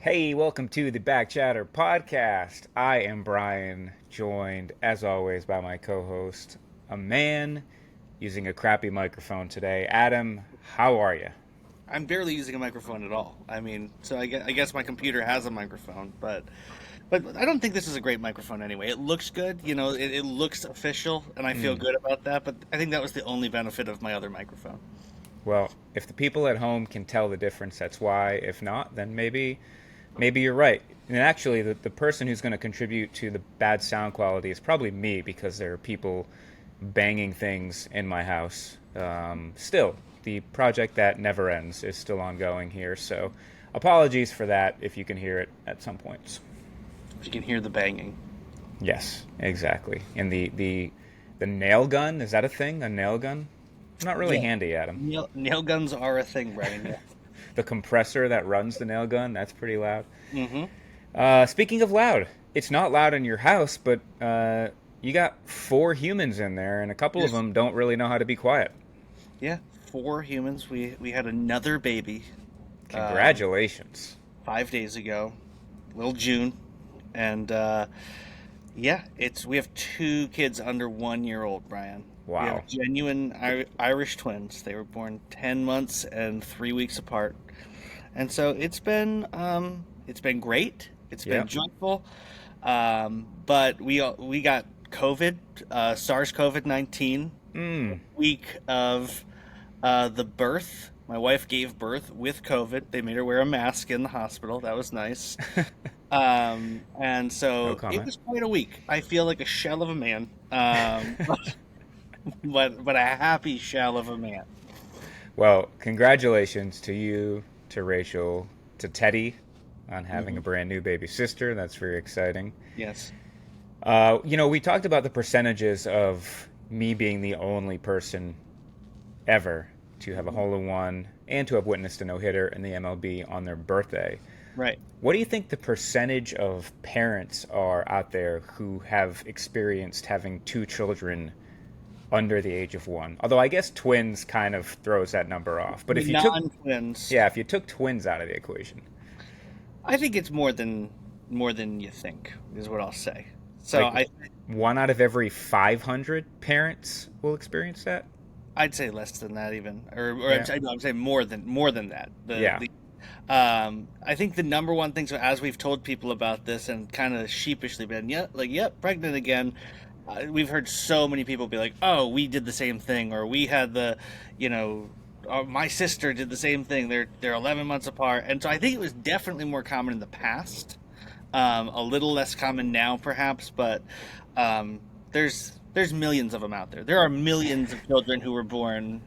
Hey, welcome to the Back Chatter podcast. I am Brian, joined as always by my co host, a man using a crappy microphone today. Adam, how are you? I'm barely using a microphone at all. I guess my computer has a microphone, but I don't think this is a great microphone anyway. It looks good, it looks official, and I feel Mm. good about that. But I think that was the only benefit of my other microphone. Well, if the people at home can tell the difference, that's why. If not, then maybe you're right. And actually, the person who's going to contribute to the bad sound quality is probably me because there are people banging things in my house. Still, the project that never ends is still ongoing here, so apologies for that if you can hear it at some points. If you can hear the banging. Yes, exactly. And the nail gun, is that a thing? A nail gun? Not really Yeah, handy, Adam. nail guns are a thing, Brian. Yeah. The compressor that runs the nail gun, that's pretty loud. Mm-hmm. Speaking of loud, it's not loud in your house, but you got four humans in there, and a couple of Yes. them don't really know how to be quiet. Yeah. Four humans. We had another baby, um, Congratulations. 5 days ago, little June, and yeah, it's we have two kids under 1 year old, Brian. We Wow. have genuine Irish twins. They were born 10 months and 3 weeks apart, and so it's been great. It's been Yep. joyful, but we got COVID, SARS-CoV-19, Mm. week of the birth. My wife gave birth with COVID. They made her wear a mask in the hospital. That was nice. And No so it comment. was quite a week. I feel like a shell of a man, but a happy shell of a man. Well, congratulations to you, to Rachel, to Teddy on having Hmm. a brand new baby sister. That's very exciting. Yes. We talked about the percentages of me being the only person ever to have a hole in one and to have witnessed a no hitter in the MLB on their birthday. Right. What do you think the percentage of parents are out there who have experienced having two children under the age of one? Although I guess twins kind of throws that number off. But The if you took, non-twins. yeah, if you took twins out of the equation, I think it's more than you think is what I'll say. So like I one out of every 500 parents will experience that. I'd say less than that even, or I'm Yeah. saying, no, I'm saying more than that. Yeah. I think the number one thing. So as we've told people about this and kind of sheepishly been, yeah, like, yep, pregnant again. We've heard so many people be like, oh, we did the same thing, or we had you know, my sister did the same thing. They're 11 months apart, and so I think it was definitely more common in the past. A little less common now, perhaps, but um, there's millions of them out there. There are millions of children who were born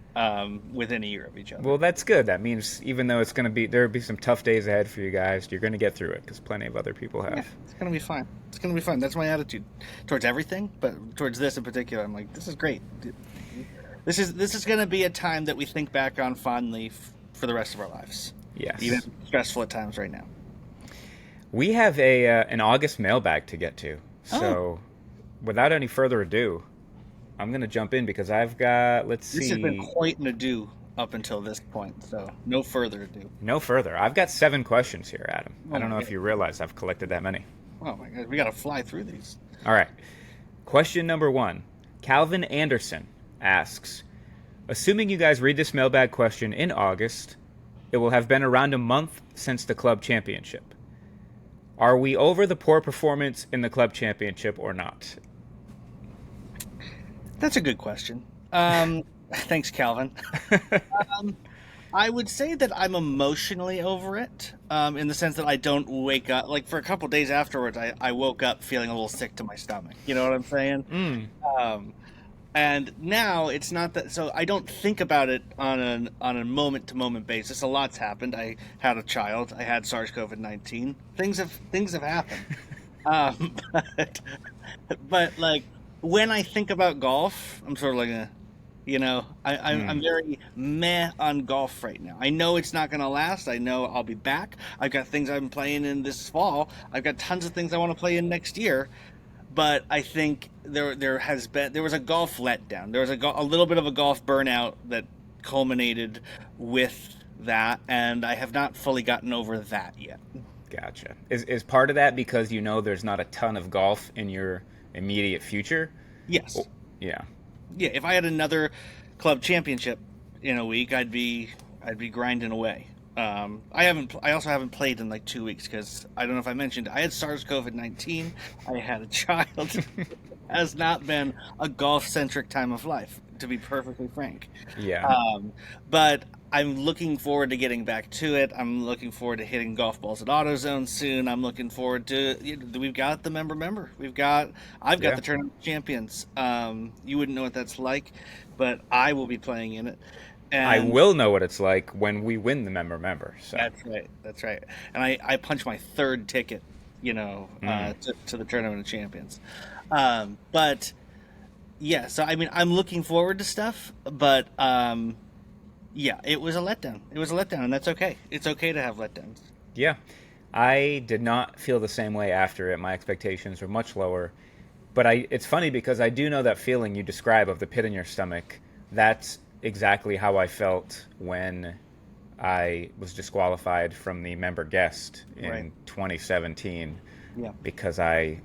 within a year of each other. Well, that's good. That means even though it's going to be, there'll be some tough days ahead for you guys, you're going to get through it because plenty of other people Yeah, have. it's gonna be fine. It's gonna be fine. That's my attitude towards everything, but towards this in particular, I'm like, this is great. This is gonna be a time that we think back on fondly for the rest of our lives, even if Yes. it's stressful at times right now. We have a an August mailbag to get to. Oh, So, without any further ado, I'm going to jump in because I've got, let's this has been see, quite an ado up until this point, so no further ado. no further. I've got 7 questions here, Adam. I Oh don't my know if god. you realize I've collected that many. Oh my god, we gotta fly through these. All right. Question number one. Calvin Anderson asks, assuming you guys read this mailbag question in August, it will have been around a month since the club championship. Are we over the poor performance in the club championship or not? That's a good question. Thanks, Calvin. Um, I would say that I'm emotionally over it, in the sense that I don't wake up like for a couple days afterwards. I woke up feeling a little sick to my stomach. You know what I'm saying? Mm. Um, and now it's not that. So I don't think about it on a moment to moment basis. A lot's happened. I had a child. I had SARS-CoV-19. Things have happened. Um, but but like when I think about golf, I'm sort of like a I'm Mm. very meh on golf right now. I know it's not going to last. I know I'll be back. I've got things I'm playing in this fall. I've got tons of things I want to play in next year. But I think there was a golf letdown. There was a little bit of a golf burnout that culminated with that, and I have not fully gotten over that yet. Gotcha. Is part of that because you know there's not a ton of golf in your immediate future? Oh, Yes. yeah. Yeah, if I had another club championship in a week, I'd be grinding away. I also haven't played in like 2 weeks because I don't know if I mentioned I had SARS-CoV-19. I had a child. Has not been a golf centric time of life, to be perfectly frank. Yeah. Um, but I'm looking forward to getting back to it. I'm looking forward to hitting golf balls at AutoZone soon. I'm looking forward to we've got the member. I've got Yeah. the Tournament of Champions. You wouldn't know what that's like, but I will be playing in it. I And will know what it's like when we win the member. So, that's right. That's right. And I punched my third ticket, mm, to the Tournament of Champions. But yeah, so I mean, I'm looking forward to stuff, but yeah, it was a letdown. It was a letdown, and that's okay. It's okay to have letdowns. yeah. I did not feel the same way after it. My expectations were much lower. But it's funny because I do know that feeling you describe of the pit in your stomach. That's exactly how I felt when I was disqualified from the member guest Right. in 2017 Yeah. because I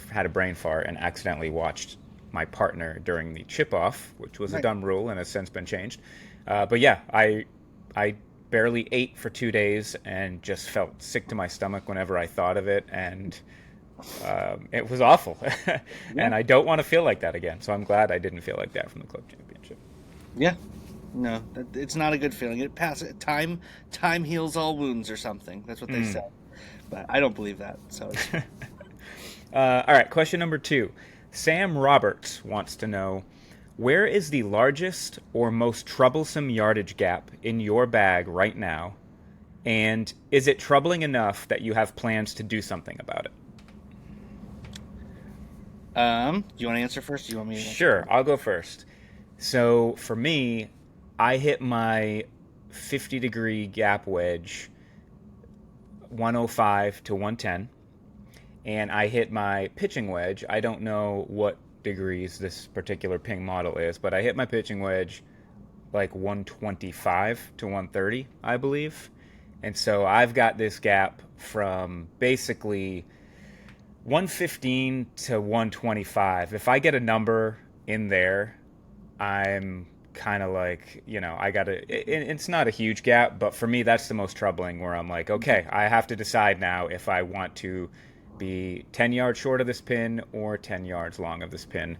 had a brain fart and accidentally watched my partner during the chip off, which was a Right. dumb rule and has since been changed. But yeah, I barely ate for 2 days and just felt sick to my stomach whenever I thought of it, and it was awful. Yeah. And I don't want to feel like that again. So I'm glad I didn't feel like that from the club championship. Yeah. No, it's not a good feeling. It passes. Time heals all wounds, or something. That's what they Mm. say. But I don't believe that. So All right, question number 2. Sam Roberts wants to know, where is the largest or most troublesome yardage gap in your bag right now? And is it troubling enough that you have plans to do something about it? do you want to answer first? Do you want me to answer Sure, first? I'll go first. So for me, I hit my 50-degree gap wedge 105 to 110, and I hit my pitching wedge. I don't know what degrees this particular ping model is, but I hit my pitching wedge like 125 to 130, I believe. And so I've got this gap from basically 115 to 125. If I get a number in there, I'm kind of like, I got to, it's not a huge gap, but for me, that's the most troubling where I'm like, okay, I have to decide now if I want to be 10 yards short of this pin or 10 yards long of this pin.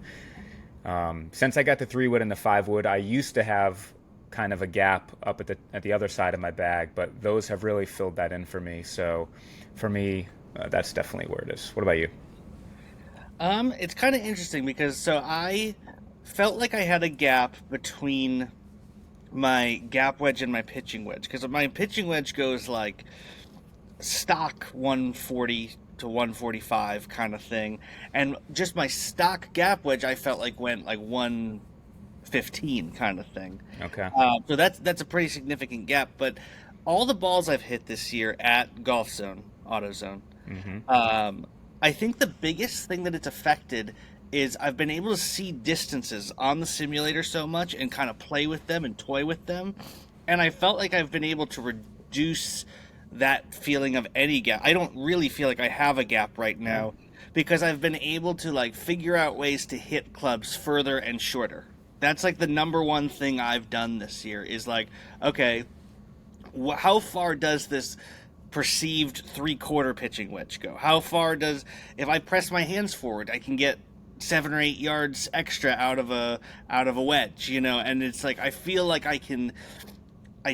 Since I got the 3-wood and the 5-wood, I used to have kind of a gap up at the other side of my bag, but those have really filled that in for me. So for me, that's definitely where it is. What about you? It's kind of interesting because I felt like I had a gap between my gap wedge and my pitching wedge because my pitching wedge goes like stock 140 to 145 kind of thing, and just my stock gap wedge I felt like went like 115 kind of thing. Okay. So that's a pretty significant gap. But all the balls I've hit this year at Golf Zone, AutoZone, Mm-hmm. I think the biggest thing that it's affected is I've been able to see distances on the simulator so much and kind of play with them and toy with them, and I felt like I've been able to reduce that feeling of any gap. I don't really feel like I have a gap right now because I've been able to like figure out ways to hit clubs further and shorter. That's like the number one thing I've done this year is like, okay, how far does this perceived 3/4 pitching wedge go? How far does, if I press my hands forward, I can get 7 or 8 yards extra out of a wedge, and it's like I feel like I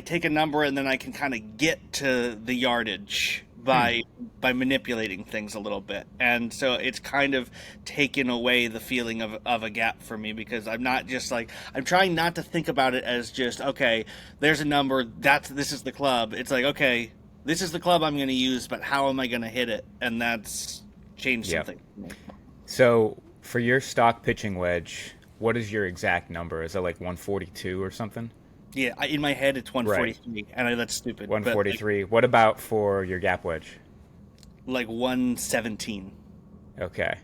take a number and then I can kind of get to the yardage Hmm. by manipulating things a little bit. And so it's kind of taken away the feeling of a gap for me because I'm not just like I'm trying not to think about it as just okay, there's a number, this is the club. It's like okay, this is the club I'm going to use, but how am I going to hit it? And that's changed Yep. something for me. So for your stock pitching wedge, what is your exact number? Is it like 142 or something? Yeah, in my head it's Right. 143, and that's stupid, but like 143. What about for your gap wedge? 117. Okay.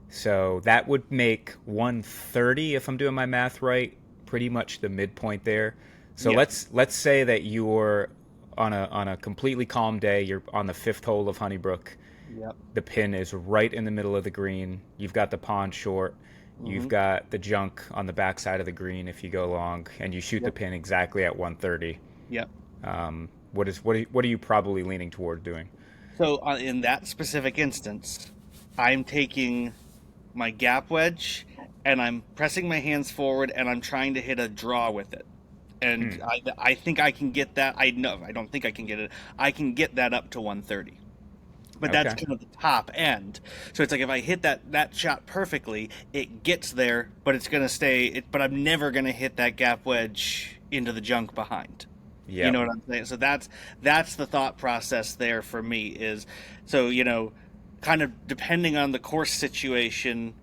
So that would make 130 if I'm doing my math right, pretty much the midpoint there. So Yeah. let's say that you're on a completely calm day, you're on the fifth hole of Honeybrook. Yep. The pin is right in the middle of the green. You've got the pond short. You've Hmm. got the junk on the back side of the green if you go long, and you shoot the Yep. pin exactly at 130. Yep. What are you probably leaning toward doing? So in that specific instance, I'm taking my gap wedge and I'm pressing my hands forward and I'm trying to hit a draw with it. And Hmm. I think I can get that. I know I don't think I can get it. I can get that up to 130. But that's Okay. kind of the top end. So it's like if I hit that shot perfectly, it gets there, but it's gonna stay. But I'm never gonna hit that gap wedge into the junk behind. You Yep. know what I'm saying? So that's the thought process there for me is so kind of depending on the course situation,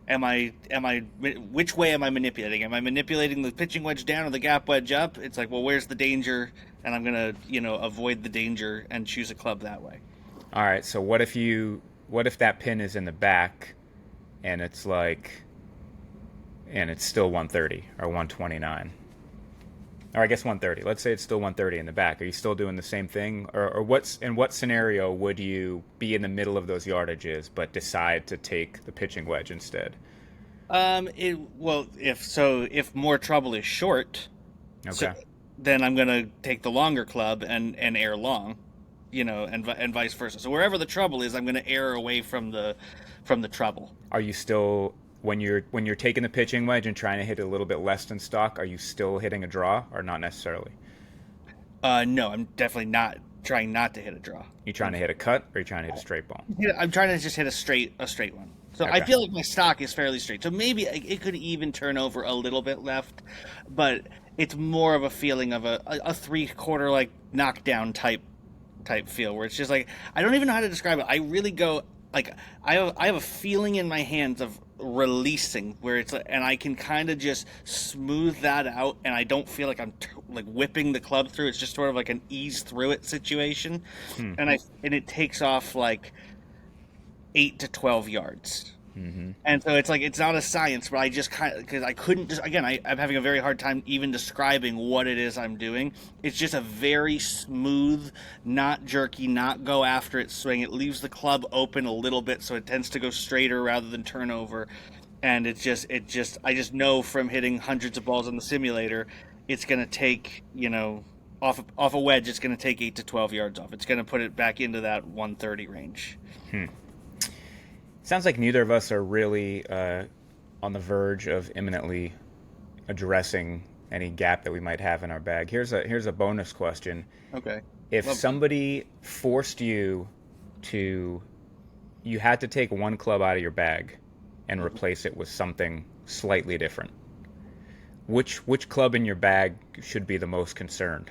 am I which way am I manipulating? Am I manipulating the pitching wedge down or the gap wedge up? It's like, well, where's the danger? And I'm gonna avoid the danger and choose a club that way. All right. So what if that pin is in the back, and it's like, and it's still 130 or 129? Or I guess 130. Let's say it's still 130 in the back. Are you still doing the same thing, or what's in what scenario would you be in the middle of those yardages but decide to take the pitching wedge instead? Well, if more trouble is short, so Okay. then I'm gonna take the longer club and air long, and vice versa. So wherever the trouble is, I'm gonna air away from the trouble. Are you still when you're taking the pitching wedge and trying to hit it a little bit less than stock? Are you still hitting a draw or not necessarily? No, I'm definitely not trying not to hit a draw. You trying to hit a cut or you trying to hit a straight ball? Yeah, I'm trying to just hit a straight one. So I Okay. feel like my stock is fairly straight. So maybe it could even turn over a little bit left, but it's more of a feeling of a 3/4 like knockdown type feel where it's just like I don't even know how to describe it. I really go like I have a feeling in my hands of releasing where it's like, and I can kind of just smooth that out and I don't feel like I'm like whipping the club through. It's just sort of like an ease through it situation, Hmm. and it takes off like 8 to 12 yards. Mm-hmm. And so it's like it's not a science, but I just kind of because I couldn't just again I'm having a very hard time even describing what it is I'm doing. It's just a very smooth, not jerky, not go after it swing. It leaves the club open a little bit, so it tends to go straighter rather than turn over. And it just I just know from hitting hundreds of balls in the simulator, it's gonna take off a wedge, it's gonna take 8 to 12 yards off. It's gonna put it back into that 130 range. Hmm. Sounds like neither of us are really on the verge of imminently addressing any gap that we might have in our bag. Here's a bonus question. Okay. If Well, somebody forced you to, you had to take one club out of your bag and replace it with something slightly different, which club in your bag should be the most concerned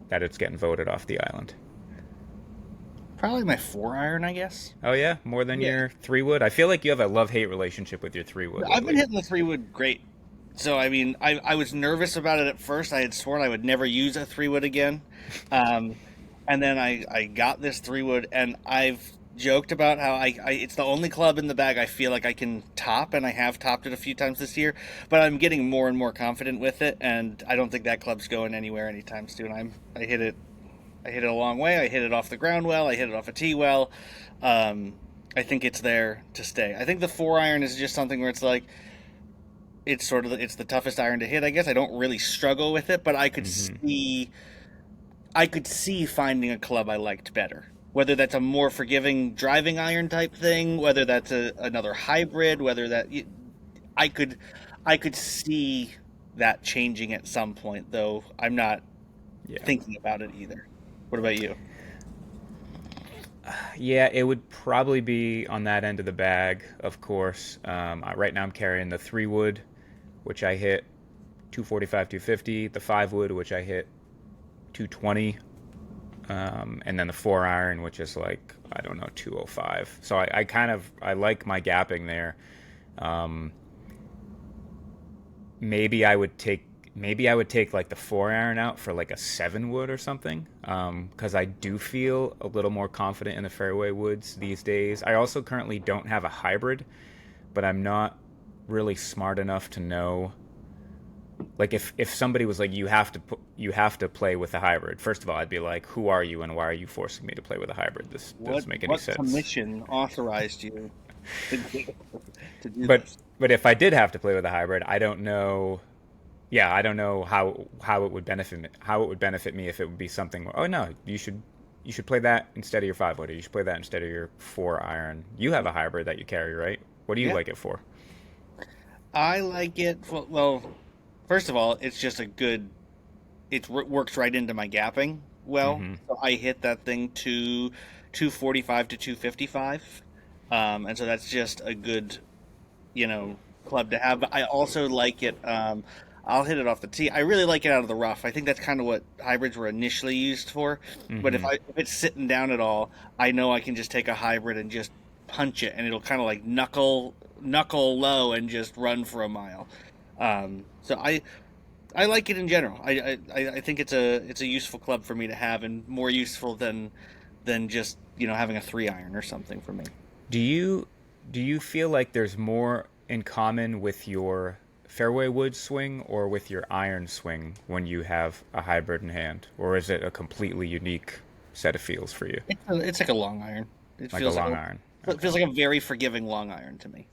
that it's getting voted off the island? probably my 4 iron, I guess. Oh yeah, more than Yeah. your three wood. I feel like you have a love-hate relationship with your three wood I've been lately. hitting the 3 wood great. So I mean, I was nervous about it at first. I had sworn I would never use a 3 wood again, um, and then I got this 3 wood, and I've joked about how it's the only club in the bag I feel like I can top, and I have topped it a few times this year. But I'm getting more and more confident with it, and I don't think that club's going anywhere anytime soon. I hit it a long way. I hit it off the ground well. I hit it off a tee well. Um, I think it's there to stay. I think the 4 iron is just something where it's like it's the toughest iron to hit. I guess I don't really struggle with it, but Hmm. I could see finding a club I liked better. Whether that's a more forgiving driving iron type thing, whether that's another hybrid, whether I could I could see that changing at some point. Though I'm not Yeah. thinking about it either. What about you? Yeah, it would probably be on that end of the bag, of course. Right now I'm carrying the three wood, which I hit 245, 250, the five wood, which I hit 220, and then the four iron, which is like, I don't know, 205. So I kind of, I like my gapping there. Um, maybe I would take like the four iron out for like a seven wood or something, because I do feel a little more confident in the fairway woods these days. I also currently don't have a hybrid, but I'm not really smart enough to know Like if somebody was like you have to play with a hybrid. First of all, I'd be like, who are you and why are you forcing me to play with a hybrid? This What doesn't make any what sense. commission authorized you to do, to do But this? but if I did have to play with a hybrid, I don't know. Yeah, I don't know how it would benefit me, how it would benefit me if it would be something. Oh no, you should play that instead of your 5 wood. You should play that instead of your 4 iron. You have a hybrid that you carry, right? What do you Yeah, like it for? I like it. Well, first of all, it's just a good. Works right into my gapping well. Mm-hmm. So I hit that thing to 245 to 255, and so that's just a good club to have. But I also like it. I'll hit it off the tee. I really like it out of the rough. I think that's kind of what hybrids were initially used for. But Mm-hmm. if it's sitting down at all, I know I can just take a hybrid and just punch it, and it'll kind of like knuckle low and just run for a mile. So I like it in general. I think it's a useful club for me to have, and more useful than just having a 3 iron or something for me. Do you do you feel like there's more in common with your fairway wood swing or with your iron swing when you have a hybrid in hand, or is it a completely unique set of feels for you, It's like a long iron. It like a feels like long iron? it Okay. feels like a very forgiving long iron to me.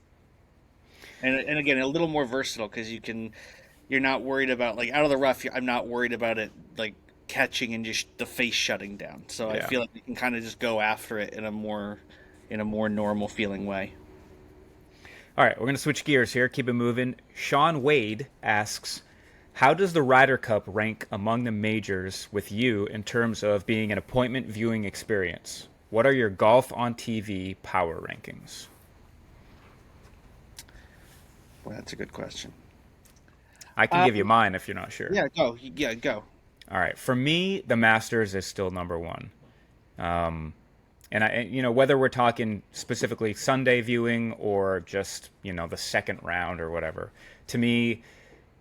And again, a little more versatile because you're not worried about like out of the rough. I'm not worried about it like catching and just the face shutting down. So I Yeah. feel like you can kind of just go after it in a more normal feeling way. All right, we're going to switch gears here, keep it moving. Sean Wade asks, how does the Ryder Cup rank among the majors with you in terms of being an appointment viewing experience? What are your golf on TV power rankings? Well, that's a good question. I can give you Um, mine if you're not sure. yeah, go. Yeah, go. All right, for me, the Masters is still number one. And whether we're talking specifically Sunday viewing or just, the second round or whatever, to me,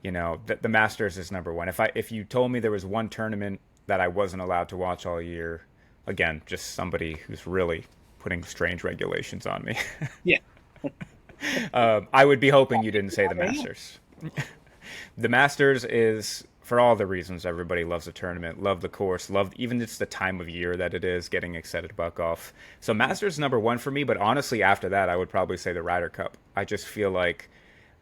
the Masters is number one. If you told me there was one tournament that I wasn't allowed to watch all year, again, just somebody who's really putting strange regulations on me, Yeah. I would be hoping you didn't say the Yeah. Masters. The Masters is for all the reasons everybody loves the tournament, love the course, love even it's the time of year that it is, getting excited about golf. So Masters is number one for me, but honestly, after that, I would probably say the Ryder Cup. I just feel like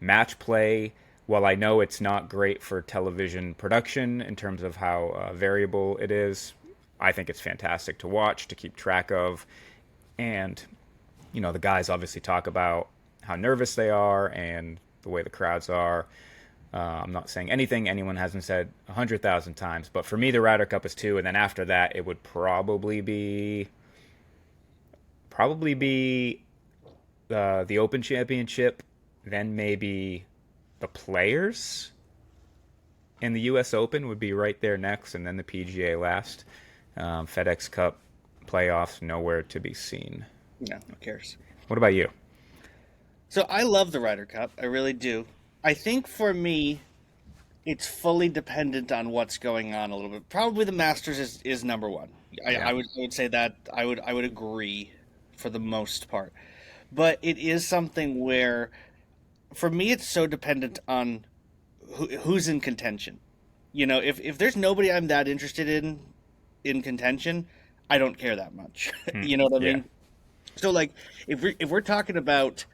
match play. While I know it's not great for television production in terms of how variable it is, I think it's fantastic to watch, to keep track of, and the guys obviously talk about how nervous they are and the way the crowds are. I'm not saying anything anyone hasn't said 100,000 times, but for me, the Ryder Cup is two, and then after that, it would probably be the Open Championship, then maybe the Players, and the U.S. Open would be right there next, and then the PGA last. FedEx Cup playoffs nowhere to be seen. No, who cares? What about you? So I love the Ryder Cup. I really do. I think for me, it's fully dependent on what's going on a little bit. Probably the Masters is number one. I, Yeah. I would I would say that I would agree for the most part. But it is something where for me it's so dependent on who's in contention. If there's nobody I'm that interested in contention, I don't care that much. Hmm. You know what I Yeah. mean? So like if we're talking about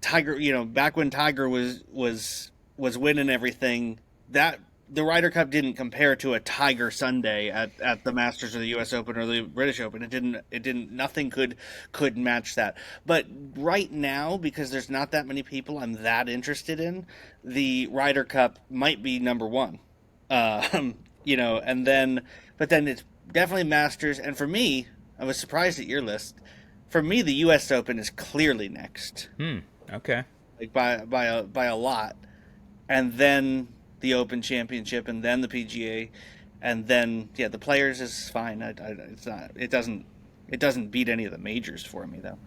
Tiger, back when Tiger was winning everything, that the Ryder Cup didn't compare to a Tiger Sunday at the Masters or the U.S. Open or the British Open. It didn't. Nothing could match that. But right now, because there's not that many people I'm that interested in, the Ryder Cup might be number one. And then, but then it's definitely Masters. And for me, I was surprised at your list. For me, the U.S. Open is clearly next, Hmm. Okay. like by a lot, and then the Open Championship, and then the PGA, and then yeah, the Players is fine. It's not. It doesn't beat any of the majors for me though.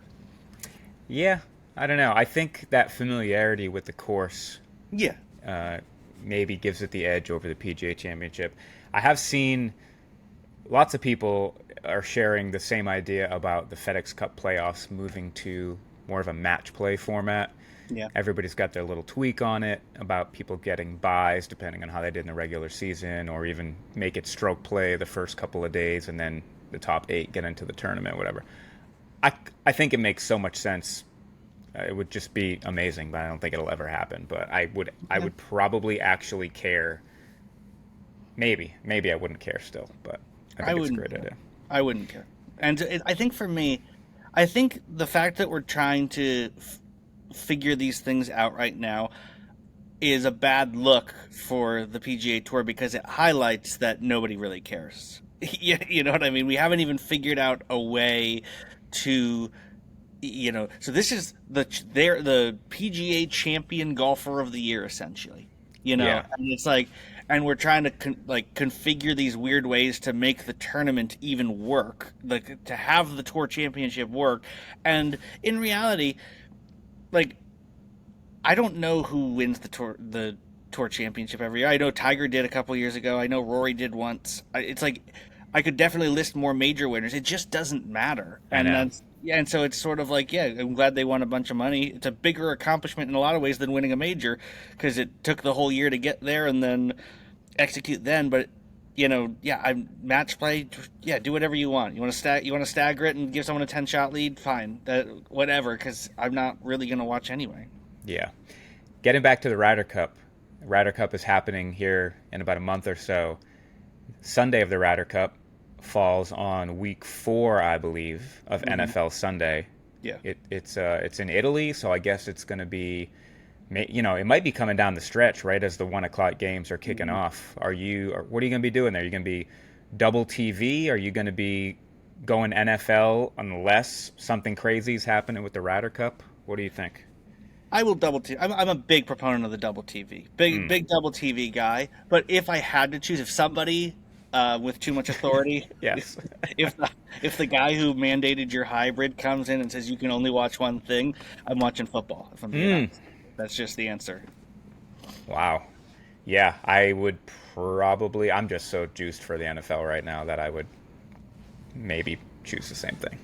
Yeah. I don't know. I think that familiarity with the course Yeah, uh, maybe gives it the edge over the PGA Championship. I have seen lots of people are sharing the same idea about the FedEx Cup playoffs moving to more of a match play format. Yeah. Everybody's got their little tweak on it about people getting buys depending on how they did in the regular season, or even make it stroke play the first couple of days and then the top 8 get into the tournament, whatever. I think it makes so much sense. It would just be amazing, but I don't think it'll ever happen. But I Yeah. would probably actually care. Maybe I wouldn't care still, but I I think it's a wouldn't great care. idea. I wouldn't care. And I think for me, I think the fact that we're trying to figure these things out right now is a bad look for the PGA Tour because it highlights that nobody really cares. You know what I mean? We haven't even figured out a way to, so this is they're the PGA champion golfer of the year essentially. Yeah, And it's like, and we're trying to configure these weird ways to make the tournament even work, like to have the tour championship work. And in reality, like, I don't know who wins the tour championship every year. I know Tiger did a couple years ago. I know Rory did once. It's like I could definitely list more major winners. It just doesn't matter. I And know. that's yeah. And so it's sort of like, yeah, I'm glad they won a bunch of money. It's a bigger accomplishment in a lot of ways than winning a major because it took the whole year to get there and then execute then. But yeah, I'm match play. Yeah, do whatever you want. You want to stagger it and give someone a 10 shot lead. Fine, whatever. Because I'm not really gonna watch anyway. Yeah. Getting back to the Ryder Cup. Ryder Cup is happening here in about a month or so. Sunday of the Ryder Cup falls on week 4, I believe, of Hmm. NFL Sunday. Yeah. It's in Italy, so I guess it's going to be, it might be coming down the stretch right as the 1 o'clock games are kicking Mhm. off. What are you going to be doing there? Are you going to be double TV? Are you going to be going NFL unless something crazy is happening with the Ryder Cup? What do you think? I will double T. I'm a big proponent of the double TV. Big Mm. big double TV guy. But if I had to choose, if somebody with too much authority, Yes. if the if the guy who mandated your hybrid comes in and says you can only watch one thing, I'm watching football. If I'm being Mm. honest, that's just the answer. Wow. Yeah, I would probably. I'm just so juiced for the NFL right now that I would maybe choose the same thing.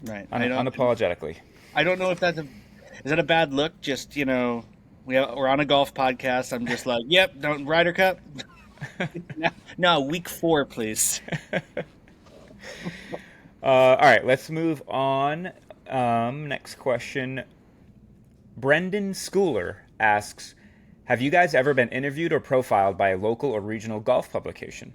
Right. Unapologetically. I don't know if that's a is that a bad look. Just we're on a golf podcast. I'm just like, yep, don't Ryder Cup. No, no, week 4, please. All right, let's move on. Next question. Brendan Schooler asks, have you guys ever been interviewed or profiled by a local or regional golf publication?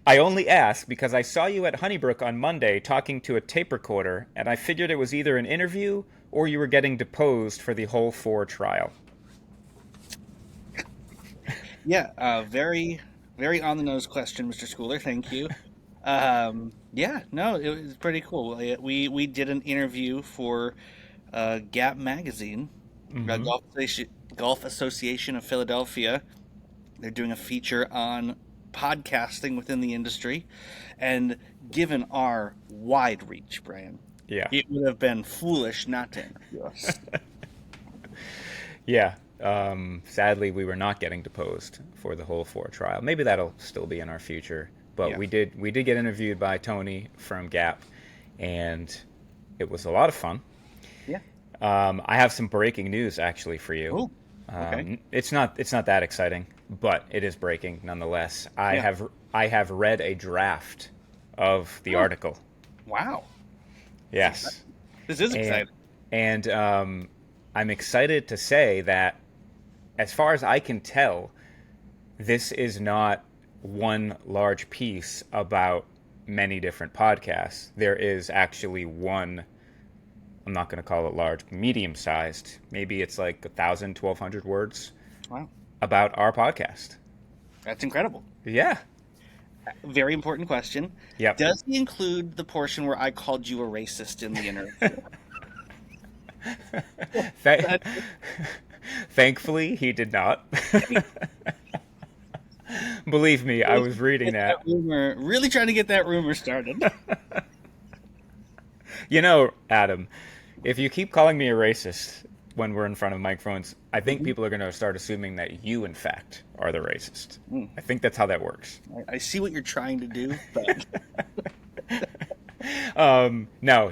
I only ask because I saw you at Honeybrook on Monday talking to a tape recorder, and I figured it was either an interview or you were getting deposed for the hole 4 trial. Yeah, very, very on the nose question, Mr. Schooler. Thank you. Yeah, no, it was pretty cool. We did an interview for Gap Magazine, Mm-hmm. Golf Association of Philadelphia. They're doing a feature on podcasting within the industry, and given our wide reach, Brian, Yeah. it would have been foolish not to interview us. Yeah. Sadly, we were not getting deposed for the hole 4 trial. Maybe that'll still be in our future. But Yeah, we did get interviewed by Tony from Gap, and it was a lot of fun. yeah. I have some breaking news actually for you. Oh, okay. It's not that exciting, but it is breaking nonetheless. I Yeah. have I have read a draft of the Oh, article. wow. That's exciting. Yes, This is and exciting. I'm excited to say that, as far as I can tell, this is not one large piece about many different podcasts. There is actually one. I'm not going to call it large, medium sized. Maybe it's like 1,000, 1,200 words Wow, about our podcast. that's incredible. Yeah. Very important question. Yep. Does he include the portion where I called you a racist in the interview? Th- Thankfully, he did not. Believe me, I was reading Get that that. rumor, really trying to get that rumor started. Adam, if you keep calling me a racist when we're in front of microphones, I think Mhm. people are going to start assuming that you, in fact, are the racist. Mm. I think that's how that works. I see what you're trying to do, but No,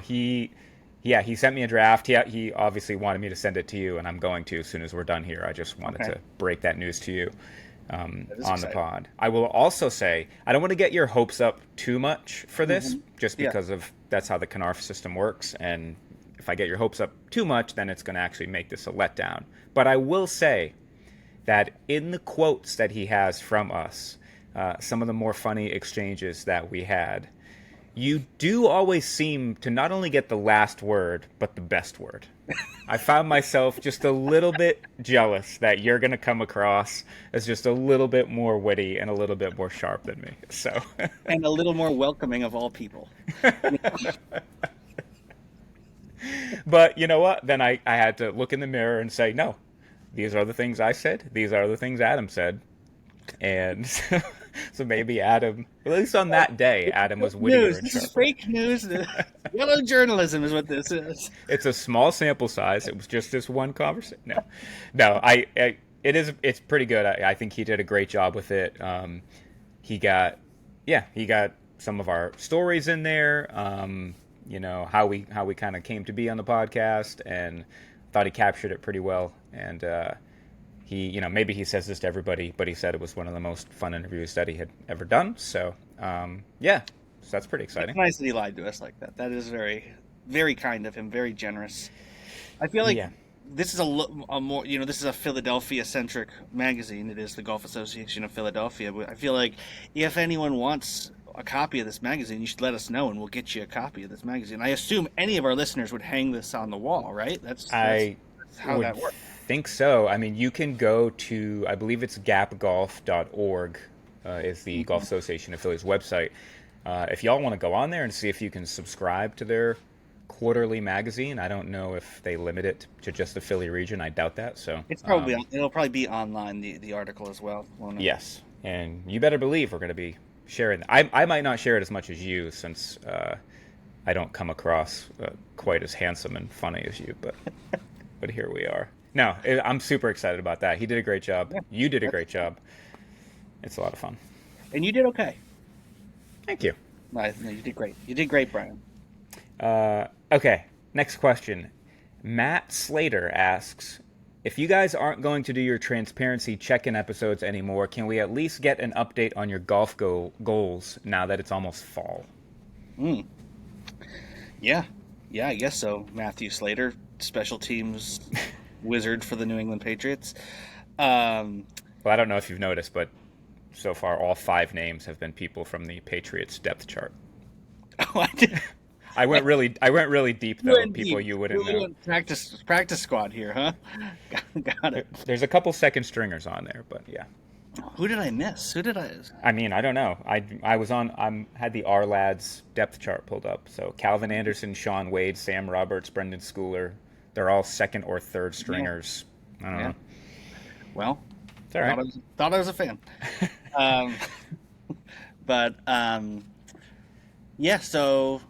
Yeah, he sent me a draft. He obviously wanted me to send it to you, and I'm going to as soon as we're done here. I just wanted Okay, to break that news to you that is on the exciting. pod. I will also say I don't want to get your hopes up too much for this, Hmm. just Yeah. because of that's how the Canarf system works, and if I get your hopes up too much, then it's going to actually make this a letdown. But I will say that in the quotes that he has from us, some of the more funny exchanges that we had, you do always seem to not only get the last word, but the best word. I found myself just a little bit jealous that you're going to come across as just a little bit more witty and a little bit more sharp than me. So, And a little more welcoming of all people. but you know what? Then I had to look in the mirror and say, no, these are the things I said. These are the things Adam said. And so maybe Adam, at least on that day, Adam was Fake wittier news. and This is sharper. fake news. Yellow journalism is what this is. It's a small sample size. It was just this one conversation. No, no. It's pretty good. I think he did a great job with it. He got, yeah, he got some of our stories in there. How we kind of came to be on the podcast, and thought he captured it pretty well. And maybe he says this to everybody, but he said it was one of the most fun interviews that he had ever done. So, yeah, so that's pretty It's exciting. nice that he lied to us like that. That is very, very kind of him. Very generous. I feel like Yeah, this is a more, this is a Philadelphia centric magazine. It is the Golf Association of Philadelphia. But I feel like if anyone wants a copy of this magazine, you should let us know, and we'll get you a copy of this magazine. I assume any of our listeners would hang this on the wall, right? That's I how would that works. think so. I mean, you can go to, I believe it's gapgolf.org, is the Golf Mhm. Association of Philly's website. If y'all want to go on there and see if you can subscribe to their quarterly magazine, I don't know if they limit it to just the Philly region. I doubt that. So, It's probably it'll probably be online the article as well, won't it? yes. And you better believe we're going to be sharing. I might not share it as much as you since I don't come across quite as handsome and funny as you, but here we are. No, I'm super excited about that. He did a great job. Yeah, You did a that's, great job. It's a lot of fun. and you did okay. Thank you. No, you did great. You did great, Brian. Okay, next question. Matt Slater asks, if you guys aren't going to do your transparency check-in episodes anymore, can we at least get an update on your goals now that it's almost fall? Mm. Yeah, yeah, I guess so. Matthew Slater, special teams wizard for the New England Patriots. Um, Well, I don't know if you've noticed, but so far all five names have been people from the Patriots depth chart. oh, I did. I went really deep You though. went People deep. you You wouldn't know. went practice squad here, huh? Got it. There's a couple second stringers on there, but yeah. Who did I miss? Who did I? I mean, I don't know. I was on. Had the R lads depth chart pulled up. So Calvin Anderson, Sean Wade, Sam Roberts, Brendan Schooler. They're all second or third Yeah, stringers. I don't yeah. know. Well, It's all right. thought I was a fan. Um, but yeah. So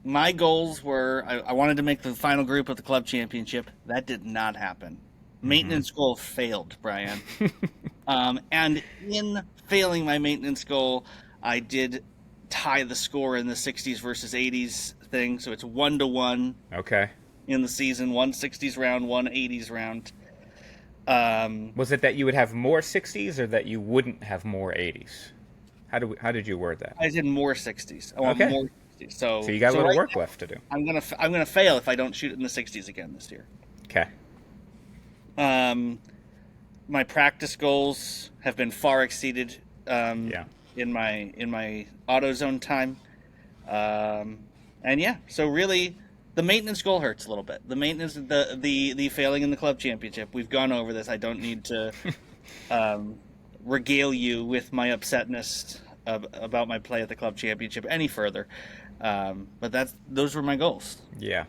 my goals were I wanted to make the final group of the club championship. That did not happen. Maintenance goal failed, Brian. And in failing my maintenance goal, I did tie the score in the 60s versus 80s thing. So it's 1-1 Okay. in the season, one 60s round, one 80s round. Was it that you would have more 60s or that you wouldn't have more 80s? How did you word that? I did more 60s. I want Okay. more 60s. So you got a So little right work now, left to do. I'm gonna fail if I don't shoot it in the 60s again this year. Okay. Um, my practice goals have been far exceeded Yeah. in my AutoZone time. And yeah, so really, the maintenance goal hurts a little bit. The maintenance, the failing in the club championship. We've gone over this. I don't need to regale you with my upsetness about my play at the club championship any further. But those were my goals. Yeah.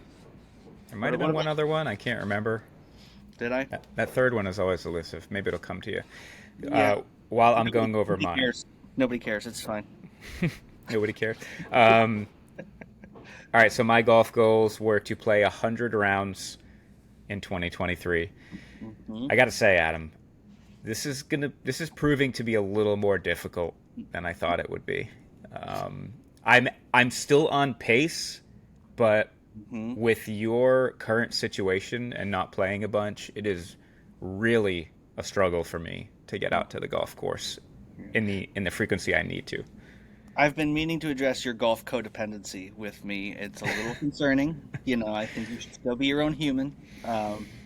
There might have What been one about other one. I can't remember. did I? That third one is always elusive. Maybe it'll come to you. Yeah. While I'm going over Nobody mine. cares. Nobody cares. It's fine. Nobody cares. All right, so my golf goals were to play 100 rounds in 2023. Hmm. I got to say, Adam, this is proving to be a little more difficult than I thought it would be. I'm still on pace, but Hmm. with your current situation and not playing a bunch, it is really a struggle for me to get out to the golf course in the frequency I need to. I've been meaning to address your golf codependency with me. It's a little concerning. I think you should still be your own human.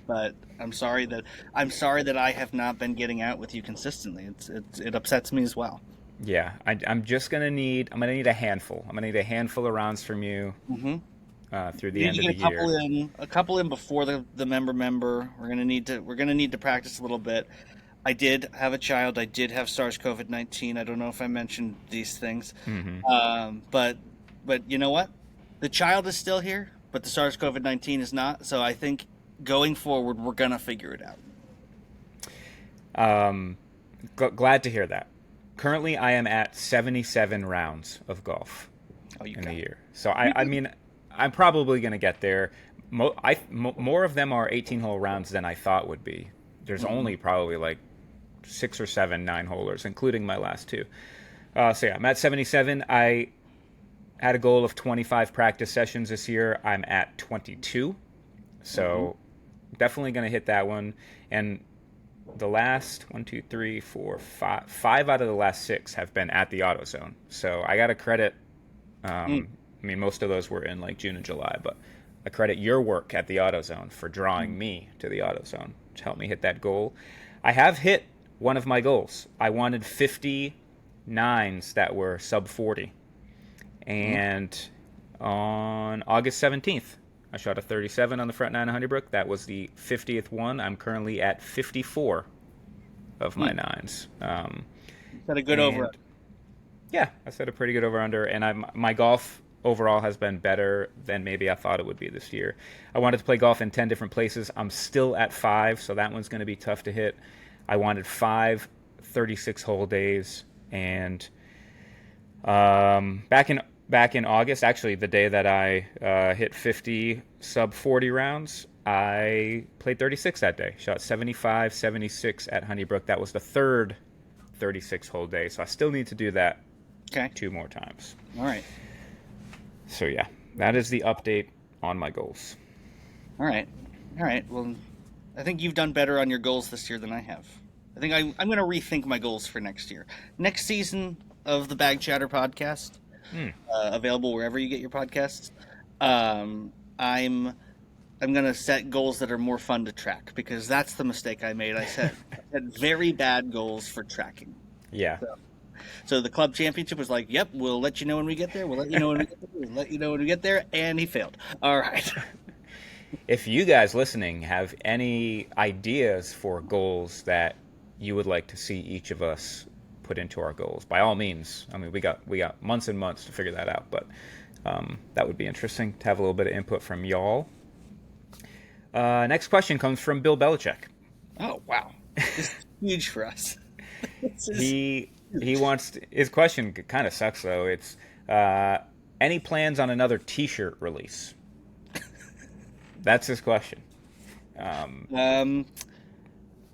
But I'm sorry that I have not been getting out with you consistently. It upsets me as well. Yeah, I'm gonna need a handful. I'm gonna need a handful of rounds from you Hmm. through We the need end to of get the year. a couple in before the member. We're gonna need to practice a little bit. I did have a child. I did have SARS-CoV-19. I don't know if I mentioned these things, Hmm. but you know what? The child is still here, but the SARS-CoV-19 is not. So I think going forward, we're gonna figure it out. Um, glad to hear that. Currently, I am at 77 rounds of golf Oh, you in the got it. year. So You I did. mean, I'm probably going to get there. More of them are 18-hole rounds than I thought would be. There's Mhm. only probably like 6 or 7 9-holers, including my last two. So yeah, I'm at 77. I had a goal of 25 practice sessions this year. I'm at 22. Mhm. So definitely going to hit that one. And the last one, two, three, four, five out of the last six have been at the AutoZone. So I got to credit. Mm. I mean, most of those were in like June and July, but I credit your work at the AutoZone for drawing me to the AutoZone to help me hit that goal. I have hit one of my goals. I wanted 59s that were sub 40, Mm. and on August 17th, I shot a 37 on the front nine of Honeybrook. That was the 50th one. I'm currently at 54 of my Mm. nines. Got a good over. And yeah, I set a pretty good over under, and my golf overall has been better than maybe I thought it would be this year. I wanted to play golf in 10 different places. I'm still at five, so that one's going to be tough to hit. I wanted five 36 hole days, and back in August, actually the day that I hit 50 sub 40 rounds, I played 36 that day. Shot 75, 76 at Honeybrook. That was the third 36 hole day, so I still need to do that Okay. two more times. All right. So yeah, that is the update on my goals. All right. All right. Well, I think you've done better on your goals this year than I have. I think I'm going to rethink my goals for next year. Next season of the Bag Chatter podcast, Hmm. available wherever you get your podcasts. Um, I'm going to set goals that are more fun to track because that's the mistake I made. I set very bad goals for tracking. Yeah. So the club championship was like, "Yep, we'll let you know when we get there. We'll let you know when we get there. We'll let you know when we get there," and he failed. All right. If you guys listening have any ideas for goals that you would like to see each of us put into our goals, by all means. I mean, we got months and months to figure that out, but that would be interesting to have a little bit of input from y'all. Next question comes from Bill Belichick. Oh wow, this is huge for us. This is He huge. wants his question kind of sucks though. It's any plans on another T-shirt release? That's his question. Um, Um,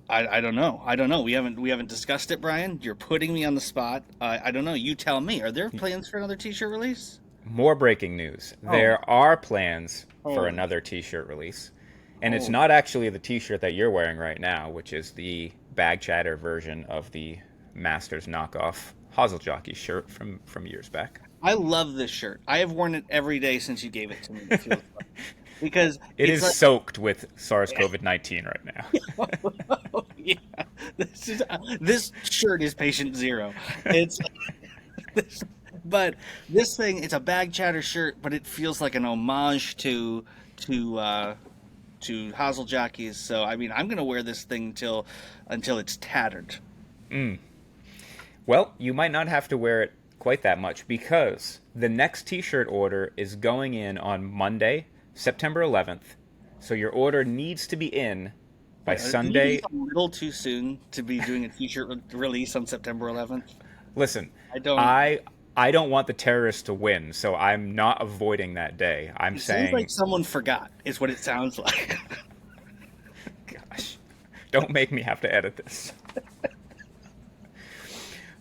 I don't know. I don't know. We haven't discussed it, Brian. You're putting me on the spot. I don't know. You tell me. Are there plans for another T-shirt release? More breaking news. Oh, There are plans for holy, another T-shirt release, and it's holy. not actually the T-shirt that you're wearing right now, which is the Bag Chatter version of the Masters knockoff Hosel Jockey shirt from years back. I love this shirt. I have worn it every day since you gave it to me. It feels like. Because It it's is like, soaked with SARS-CoV-19 right now. yeah, this shirt is patient zero. It's this, but this thing, it's a bag chatter shirt, but it feels like an homage to to Hazel jockeys. So I mean, I'm gonna wear this thing until it's tattered. Mm. Well, you might not have to wear it quite that much because the next T-shirt order is going in on Monday, September 11th. So your order needs to be in by Wait, isn't it Sunday. a little too soon to be doing a T-shirt release on September 11th? Listen, I don't. I don't want the terrorists to win, so I'm not avoiding that day. I'm It seems saying, like someone forgot. Is what it sounds like. gosh, don't make me have to edit this.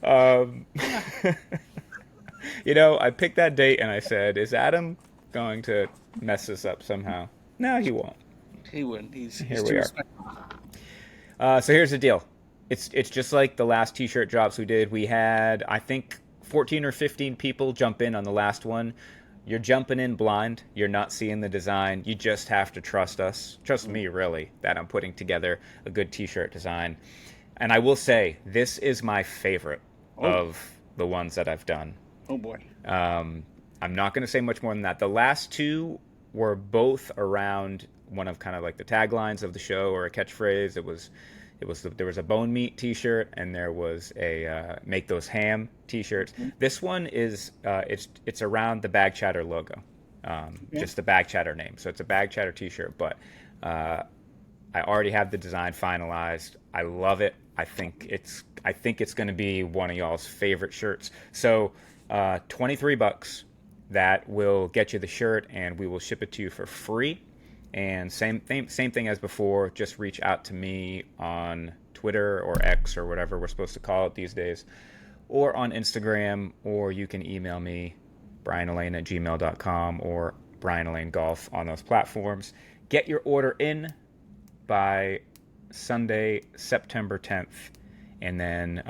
Um, I picked that date and I said, "Is Adam going to mess this up somehow. No, he won't. He wouldn't. He's Here too we are. respectful. So here's the deal. It's just like the last T-shirt drops we did. We had, I think, 14 or 15 people jump in on the last one. You're jumping in blind. You're not seeing the design. You just have to trust us. Trust me, really, that I'm putting together a good T-shirt design. And I will say, this is my favorite Oh, of the ones that I've done. oh boy. I'm not going to say much more than that. The last two were both around one of kind of like the taglines of the show or a catchphrase. There was a bone meat T-shirt and there was a make those ham T-shirts. This one is it's around the Bag Chatter logo, just the Bag Chatter name. So it's a Bag Chatter T-shirt, but I already have the design finalized. I love it. I think it's going to be one of y'all's favorite shirts. So $23. That will get you the shirt, and we will ship it to you for free. And same thing as before. Just reach out to me on Twitter or X or whatever we're supposed to call it these days, or on Instagram, or you can email me, brianelaine@gmail.com or brianelainegolf on those platforms. Get your order in by Sunday, September 10th, and then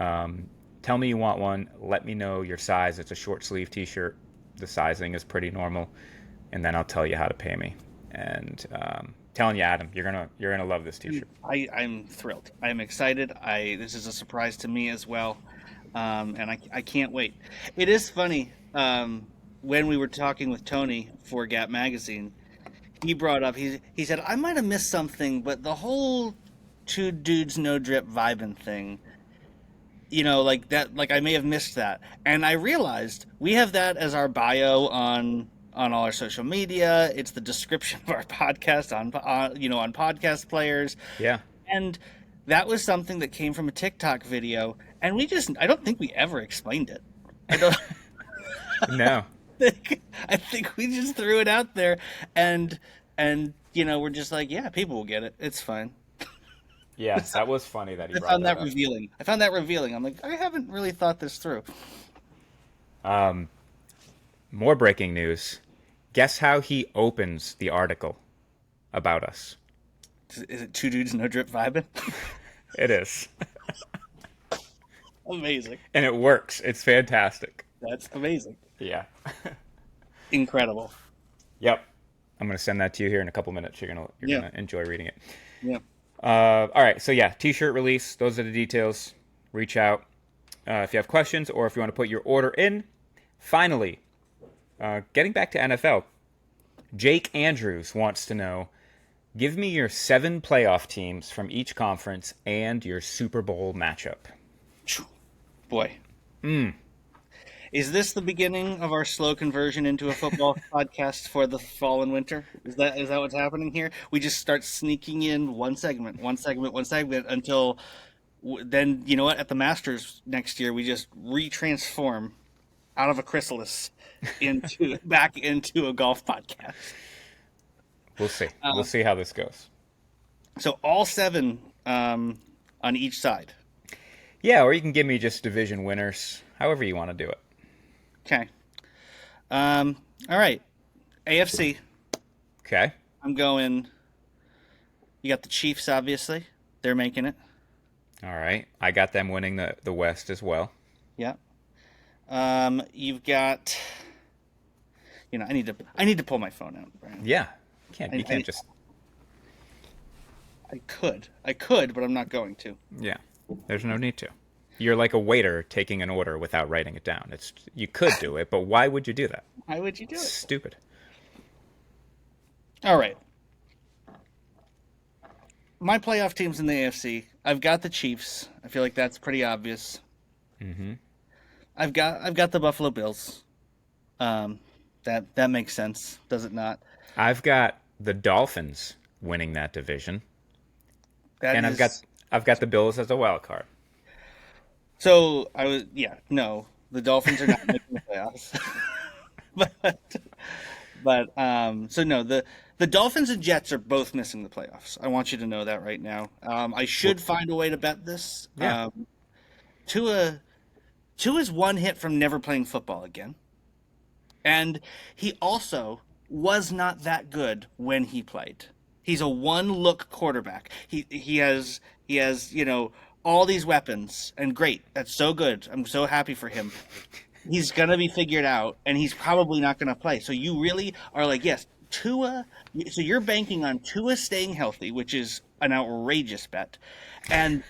tell me you want one. Let me know your size. It's a short sleeve T-shirt. The sizing is pretty normal, and then I'll tell you how to pay me. And telling you, Adam, you're gonna love this T-shirt. I'm thrilled. I'm excited. This is a surprise to me as well, and I can't wait. It is funny when we were talking with Tony for Gap Magazine. He brought up he said I might have missed something, but the whole two dudes no drip vibing thing. Like that, like I may have missed that. And I realized we have that as our bio on all our social media. It's the description of our podcast on podcast players. Yeah. And that was something that came from a TikTok video. And I don't think we ever explained it. I don't No. I think we just threw it out there and we're just like, yeah, people will get it. It's fine. Yeah, that was funny that he I brought found that up. revealing. I'm like, I haven't really thought this through. More breaking news. Guess how he opens the article about us? Is it two dudes no drip vibing? It is. Amazing. And it works. It's fantastic. That's amazing. Yeah. Incredible. Yep. I'm going to send that to you here in a couple minutes. You're gonna enjoy reading it. Yeah. All right. So yeah, T-shirt release. Those are the details. Reach out if you have questions or if you want to put your order in. Finally, getting back to NFL, Jake Andrews wants to know, give me your 7 playoff teams from each conference and your Super Bowl matchup. Boy. Is this the beginning of our slow conversion into a football podcast for the fall and winter? Is that what's happening here? We just start sneaking in one segment until then, you know what? At the Masters next year, we just retransform out of a chrysalis back into a golf podcast. We'll see. We'll see how this goes. So all 7 on each side. Yeah, or you can give me just division winners, however you want to do it. Okay. All right. AFC. Okay. I'm going. You got the Chiefs, obviously. They're making it. All right. I got them winning the West as well. Yeah. You've got. I need to pull my phone out, Brian. Yeah. You can't just. I could, but I'm not going to. Yeah. There's no need to. You're like a waiter taking an order without writing it down. You could do it, but why would you do that? Why would you do it? Stupid. All right. My playoff teams in the AFC. I've got the Chiefs. I feel like that's pretty obvious. Mm-hmm. I've got the Buffalo Bills. That makes sense, does it not? I've got the Dolphins winning that division, I've got the Bills as a wild card. So the Dolphins are not making the playoffs. The Dolphins and Jets are both missing the playoffs. I want you to know that right now. I should find a way to bet this. Yeah. Tua is one hit from never playing football again, and he also was not that good when he played. He's a one-look quarterback. He has all these weapons, and great. That's so good. I'm so happy for him. He's gonna be figured out, and he's probably not gonna play. So you really are like, yes, Tua. So you're banking on Tua staying healthy, which is an outrageous bet, and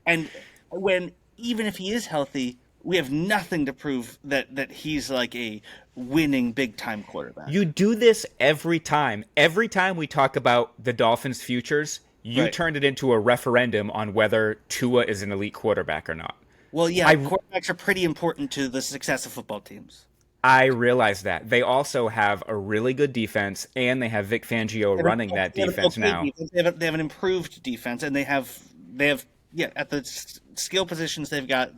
and when even if he is healthy, we have nothing to prove that he's like a winning big time quarterback. You do this every time. Every time we talk about the Dolphins' futures, you Right. turned it into a referendum on whether Tua is an elite quarterback or not. Well, yeah, I quarterbacks are pretty important to the success of football teams. I realize that. They also have a really good defense, and they have Vic Fangio running that They have an defense okay now. defense. They have an improved defense, and they have yeah, at the skill positions they've got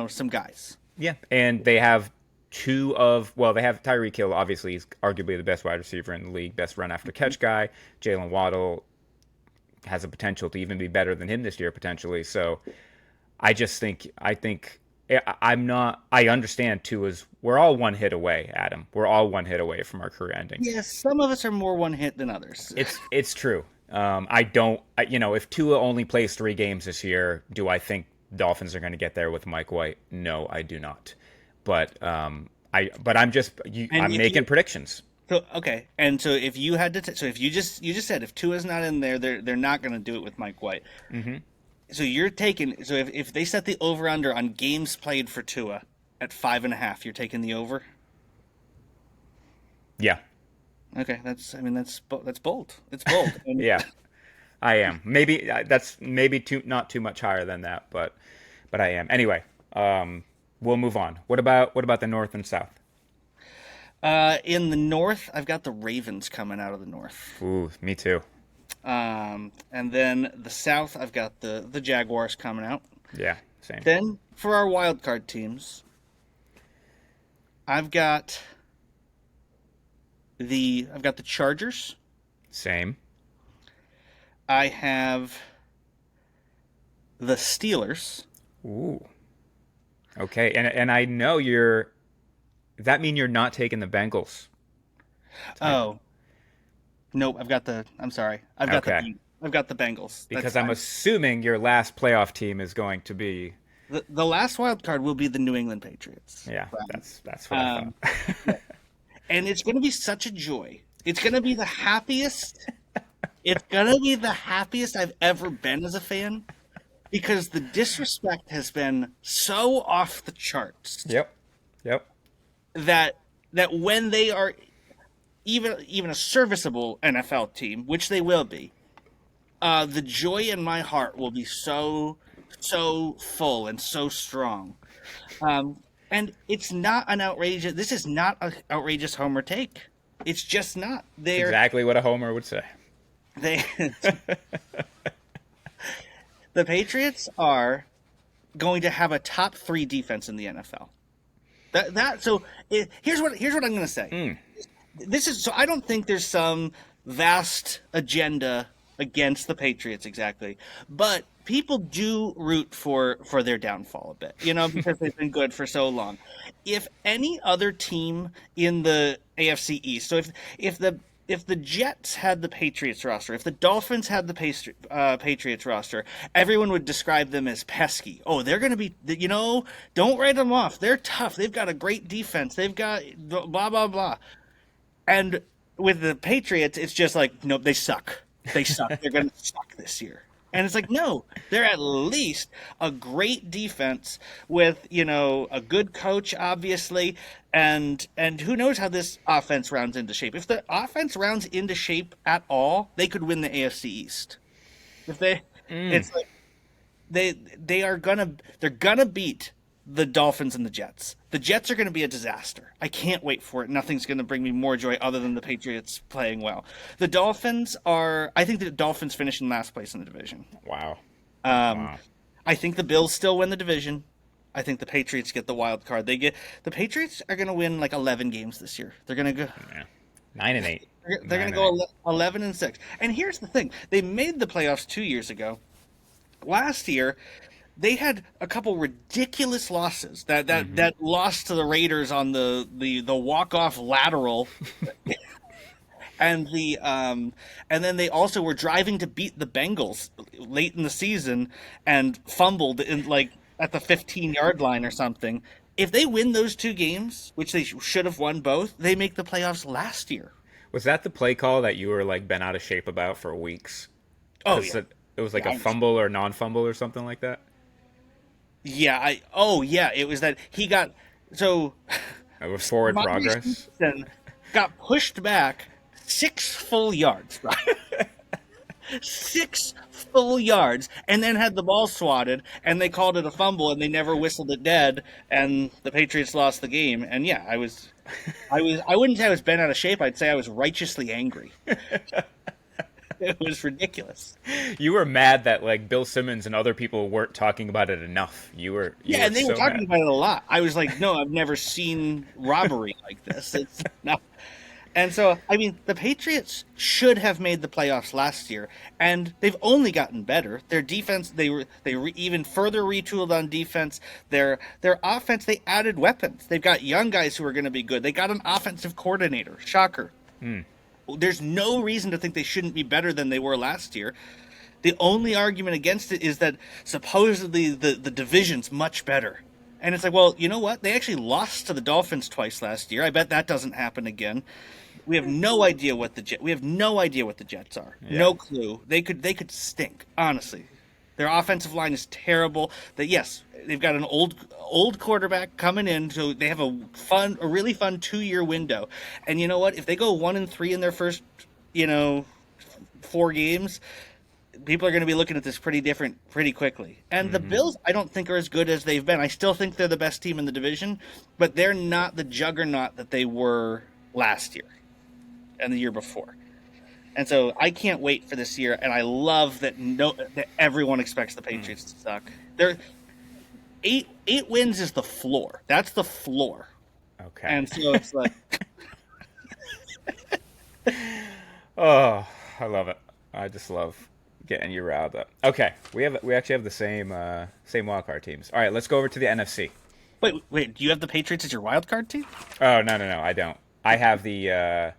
some guys. Yeah, and they have Tyreek Hill. Obviously, he's arguably the best wide receiver in the league, best run after catch guy. Jalen Waddle has a potential to even be better than him this year, potentially. So I'm not. I understand too. Is we're all one hit away, Adam. We're all one hit away from our career ending. Yes, some of us are more one hit than others. It's true. I don't. If Tua only plays 3 games this year, do I think Dolphins are going to get there with Mike White? No, I do not. But And I'm if making you predictions. so okay, and so if you had to, so if you just said if Tua's not in there, they're not going to do it with Mike White. So you're taking if they set the over under on games played for Tua at 5.5, you're taking the over. Yeah, Okay, that's bold. It's bold. And yeah, I am. Maybe that's maybe not too much higher than that, but I am. Anyway, we'll move on. What about the North and South? in the North, I've got the Ravens coming out of the North. Ooh, me too. And then the South, I've got the Jaguars coming out. Yeah, same. Then for our wild card teams, I've got the Chargers. Same. I have the Steelers. Ooh. Okay, and I know that mean you're not taking the Bengals. Oh, nope. I'm sorry. Okay. I've got the Bengals. That's Because I'm fine. assuming your last playoff team is going to be. The last wild card will be the New England Patriots. Yeah, Right. that's what I Um, thought. and it's going to be such a joy. It's going to be the happiest. It's going to be the happiest I've ever been as a fan because the disrespect has been so off the charts Yep. Yep. that when they are even a serviceable NFL team, which they will be, the joy in my heart will be so full and so strong. And it's not an outrageous. This is not an outrageous homer take. It's just not. Exactly what a homer would say. They the Patriots are going to have a top 3 defense in the NFL. Here's what I'm going to say. This is so I don't think there's some vast agenda against the Patriots exactly, but people do root for their downfall a bit, because they've been good for so long. If any other team in the AFC East, so if the Jets had the Patriots roster, if the Dolphins had the Patriots roster, everyone would describe them as pesky. Oh, they're going to be, don't write them off. They're tough. They've got a great defense. They've got blah, blah, blah. And with the Patriots, it's just like, nope, they suck. They suck. They're going to suck this year. And it's like, no, they're at least a great defense with, a good coach, obviously, and who knows how this offense rounds into shape. If the offense rounds into shape at all, they could win the AFC East. It's like they're gonna beat the Dolphins and the Jets. The Jets are going to be a disaster. I can't wait for it. Nothing's going to bring me more joy other than the Patriots playing well. The Dolphins I think the Dolphins finish in last place in the division. Wow. Um, I think the Bills still win the division. I think the Patriots get the wild card. The Patriots are going to win like 11 games this year. They're going to go. Yeah. 9-8. They're going to go 11-6. And here's the thing: they made the playoffs 2 years ago. Last year, they had a couple ridiculous losses. That loss to the Raiders on the walk-off lateral and and then they also were driving to beat the Bengals late in the season and fumbled in like at the 15-yard line or something. If they win those two games, which they should have won both, they make the playoffs last year. Was that the play call that you were like bent out of shape about for weeks? Oh Because yeah, it was like yeah, a fumble or non-fumble or something like that. yeah. Oh yeah, it was that he got so It was forward Ramondre progress. Stevenson got pushed back 6 full yards, right? 6 full yards, and then had the ball swatted, and they called it a fumble, and they never whistled it dead, and the Patriots lost the game. And yeah, I wouldn't say I was bent out of shape. I'd say I was righteously angry. It was ridiculous. You were mad that like Bill Simmons and other people weren't talking about it enough. You Yeah, were and they were so talking mad. about it a lot. I was like, no, I've never seen robbery like this. It's not. And so, I mean, the Patriots should have made the playoffs last year, and they've only gotten better. Their defense, even further retooled on defense. Their offense, they added weapons. They've got young guys who are going to be good. They got an offensive coordinator. Shocker. There's no reason to think they shouldn't be better than they were last year. The only argument against it is that supposedly the division's much better. And it's like, well, you know what? They actually lost to the Dolphins twice last year. I bet that doesn't happen again. We have no idea what we have no idea what the Jets are. Yeah. No clue. They could stink, honestly. Their offensive line is terrible. Yes, they've got an old quarterback coming in, so they have a really fun 2-year window. And you know what? If they go 1-3 in their first, 4 games, people are going to be looking at this pretty quickly. And the Bills, I don't think, are as good as they've been. I still think they're the best team in the division, but they're not the juggernaut that they were last year and the year before. And so I can't wait for this year, and I love that that everyone expects the Patriots to suck. They're eight wins is the floor. That's the floor. Okay. And so it's like, Oh, I love it. I just love getting you riled up. Okay, we actually have the same wild card teams. All right, let's go over to the NFC. wait, do you have the Patriots as your wild card team? Oh no, I don't. I have the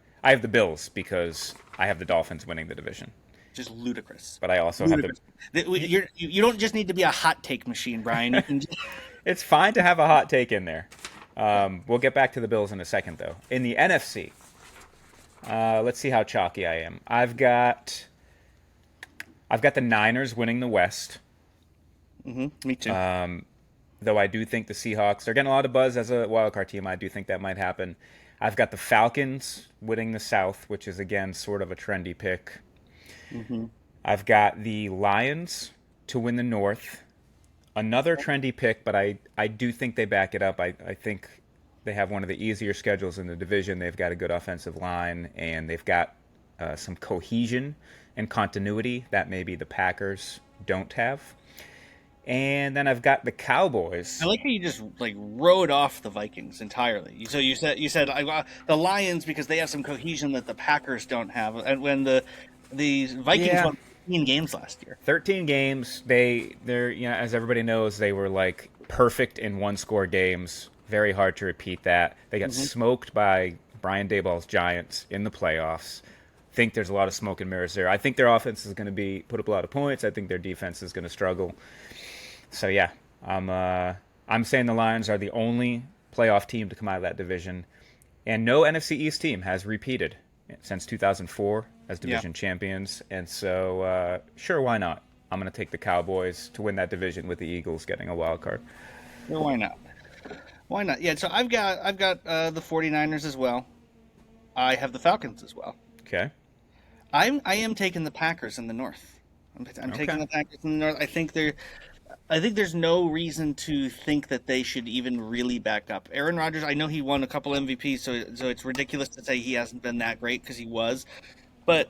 Bills because I have the Dolphins winning the division, Just ludicrous. but I also Ludicrous. have the. You don't just need to be a hot take machine, Brian. You can just, It's fine to have a hot take in there. We'll get back to the Bills in a second, though. In the NFC, let's see how chalky I am. I've got the Niners winning the West. me too. Though I do think the Seahawks are getting a lot of buzz as a wildcard team. I do think that might happen. I've got the Falcons winning the South, which is, again, sort of a trendy pick. I've got the Lions to win the North. Another trendy pick, but I do think they back it up. I think they have one of the easier schedules in the division. They've got a good offensive line, and they've got some cohesion and continuity that maybe the Packers don't have. And then I've got the Cowboys. I like how you just like wrote off the Vikings entirely. So you said the Lions because they have some cohesion that the Packers don't have, and when the Vikings won 15 games last year. 13 games. They're as everybody knows, they were like perfect in one-score games. Very hard to repeat that. They got smoked by Brian Daboll's Giants in the playoffs. Think there's a lot of smoke and mirrors there. I think their offense is going to put up a lot of points. I think their defense is going to struggle. So yeah, I'm saying the Lions are the only playoff team to come out of that division, and no NFC East team has repeated since 2004 as division champions. And so sure, why not? I'm going to take the Cowboys to win that division with the Eagles getting a wild card. Well, why not? Why not? Yeah. So I've got the 49ers as well. I have the Falcons as well. Okay. I am taking the Packers in the North. I'm taking the Packers in the North. I think there's no reason to think that they should even really back up. Aaron Rodgers, I know he won a couple MVPs, so it's ridiculous to say he hasn't been that great because he was. But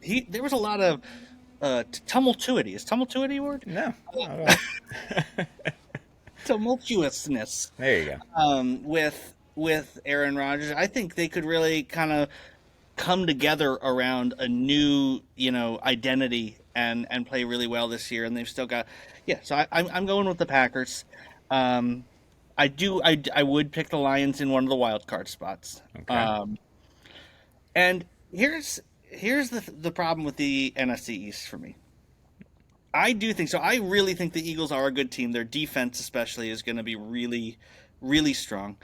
there was a lot of tumultuity. Is tumultuity a word? No. Tumultuousness. There you go. With Aaron Rodgers, I think they could really kind of come together around a new, identity and play really well this year. And they've still got, So I'm going with the Packers. I would pick the Lions in one of the wild card spots. Okay. And Here's the problem with the NFC East for me. I do think so. I really think the Eagles are a good team. Their defense, especially, is going to be really, really strong.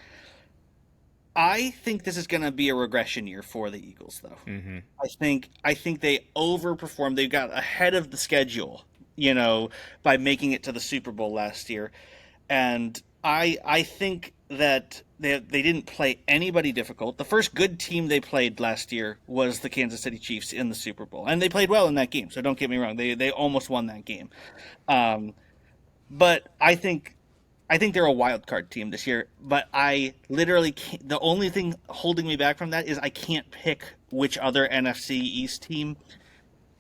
I think this is going to be a regression year for the Eagles, though. Mm-hmm. I think they overperformed. They got ahead of the schedule, by making it to the Super Bowl last year, and I think that they didn't play anybody difficult. The first good team they played last year was the Kansas City Chiefs in the Super Bowl, and they played well in that game. So don't get me wrong; they almost won that game. Um, but I think they're a wild card team this year, but I literally can't. The only thing holding me back from that is I can't pick which other NFC East team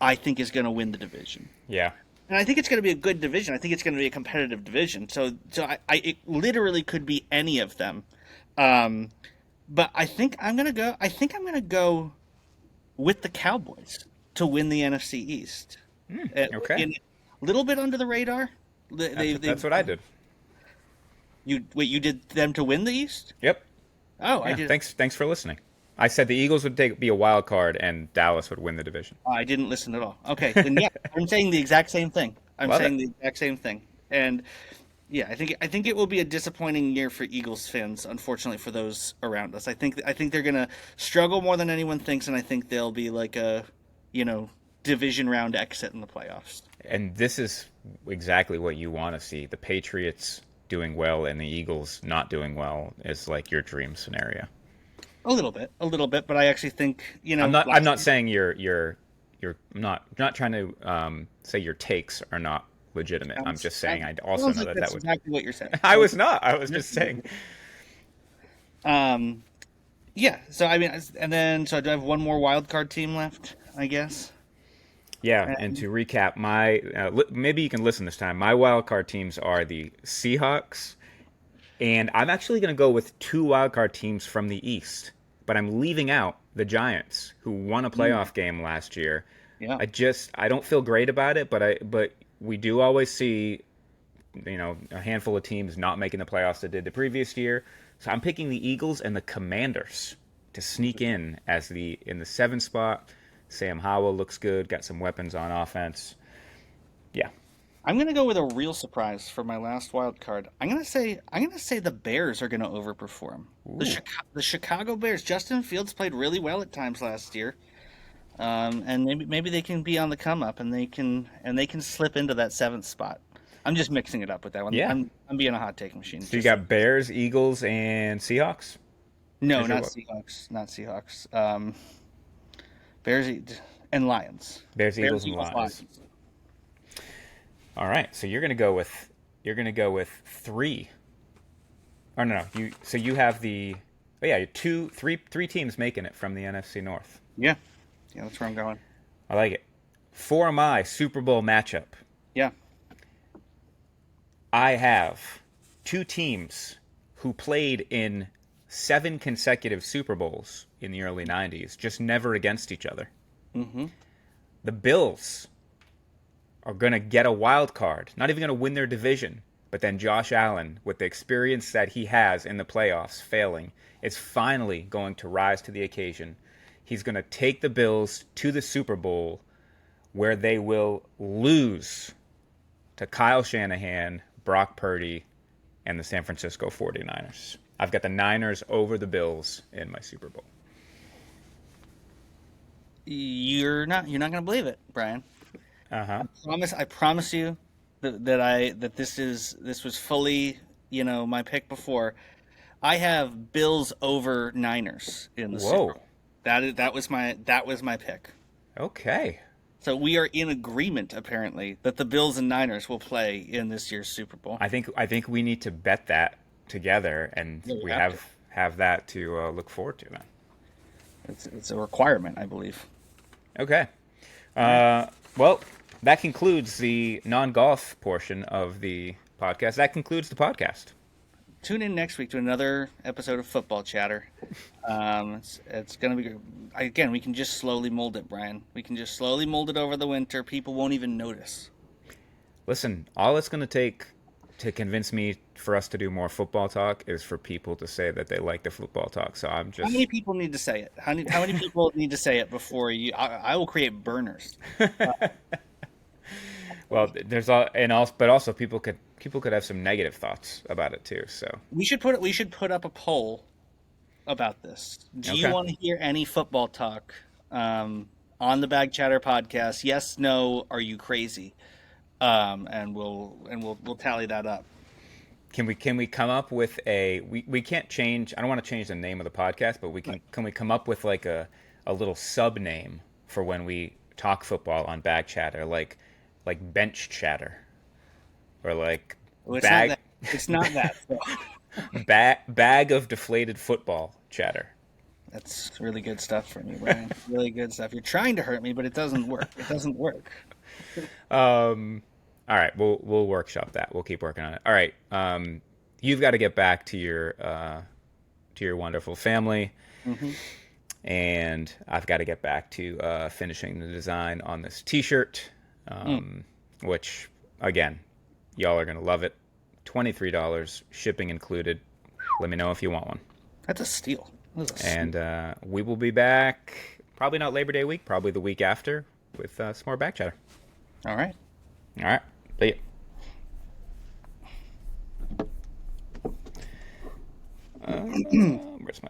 I think is going to win the division. Yeah. And I think it's going to be a good division. I think it's going to be a competitive division. So it literally could be any of them. Um, but I think I'm going to go. I think I'm going to go with the Cowboys to win the NFC East. Okay. A little bit under the radar. That's what I did. You did them to win the East? Yep. Oh, Yeah. I did. Thanks for listening. I said the Eagles would be a wild card and Dallas would win the division. I didn't listen at all. Okay, then yeah, I'm saying the exact same thing. I'm Love saying it. the exact same thing. And yeah, I think it will be a disappointing year for Eagles fans, unfortunately for those around us. I think they're gonna struggle more than anyone thinks, and I think they'll be like a, division round exit in the playoffs. And this is exactly what you want to see. The Patriots doing well and the Eagles not doing well is like your dream scenario. A little bit, but I actually think I'm not saying I'm not trying to say your takes are not legitimate. I'm just saying I also know that that's would. exactly what you're saying. I was not. I was just saying. Um, yeah. So I mean, and then so do I have one more wild card team left? I guess. Yeah, and to recap, maybe you can listen this time. My wild card teams are the Seahawks, and I'm actually going to go with two wild card teams from the East, but I'm leaving out the Giants, who won a playoff game last year. Yeah. I don't feel great about it, but we do always see, a handful of teams not making the playoffs that did the previous year. So I'm picking the Eagles and the Commanders to sneak in in the 7th spot. Sam Howell looks good, got some weapons on offense. Yeah. I'm gonna go with a real surprise for my last wild card. I'm gonna say the Bears are gonna overperform. Ooh. The Chicago Bears. Justin Fields played really well at times last year, and maybe they can be on the come up and they can slip into that 7th spot. I'm just mixing it up with that one. Yeah. I'm being a hot take machine. So you got Bears, Eagles, and Seahawks? No, Is your not what? Seahawks. Not Seahawks. Bears and Lions. Bears, Eagles, and Lions. All right. So you're gonna go with three. Or no, you have the three teams making it from the NFC North. Yeah, that's where I'm going. I like it. For my Super Bowl matchup, Yeah. I have two teams who played in 7 consecutive Super Bowls in the early 90s, just never against each other. Mm-hmm. The Bills are going to get a wild card, not even going to win their division. But then Josh Allen, with the experience that he has in the playoffs, failing, is finally going to rise to the occasion. He's going to take the Bills to the Super Bowl, where they will lose to Kyle Shanahan, Brock Purdy, and the San Francisco 49ers. I've got the Niners over the Bills in my Super Bowl. You're not gonna believe it, Brian. Uh-huh. I promise you that this was fully my pick before. I have Bills over Niners in the Super Whoa. Bowl. That was my pick. Okay. So we are in agreement apparently that the Bills and Niners will play in this year's Super Bowl. I think we need to bet that together, and Yeah, we we have have that to look forward to then. It's a requirement, I believe. Okay. Well, that concludes the non-golf portion of the podcast. That concludes the podcast. Tune in next week to another episode of Football Chatter. It's going to be again. We can just slowly mold it, Brian. We can just slowly mold it over the winter. People won't even notice. Listen, all it's going to take to convince me for us to do more football talk is for people to say that they like the football talk. So I'm How many just people need to say it? How many people need to say it before you? I will create burners. well, there's all and also, but also people could have some negative thoughts about it too. So We should put up a poll about this. Do you okay, want to hear any football talk on the Bag Chatter podcast? Yes, no, are you crazy? And we'll tally that up. can we come up with we can't change. I don't want to change the name of the podcast, but Right. can we come up with like a little sub name for when we talk football on Bag Chatter, like bench chatter or like Well, it's not bag that. It's not that. So bag of deflated football chatter. that's really good stuff from you, Brian. Really good stuff. You're trying to hurt me, but it doesn't work. It doesn't work. All right, we'll workshop that. We'll keep working on it. All right, you've got to get back to your wonderful family, Hmm. and I've got to get back to finishing the design on this T-shirt, Mm. which again, y'all are gonna love it. $23, shipping included. Let me know if you want one. That's a steal. That was a steal. And we will be back probably not Labor Day week, probably the week after with some more back chatter. All right. All right, see ya. Where's my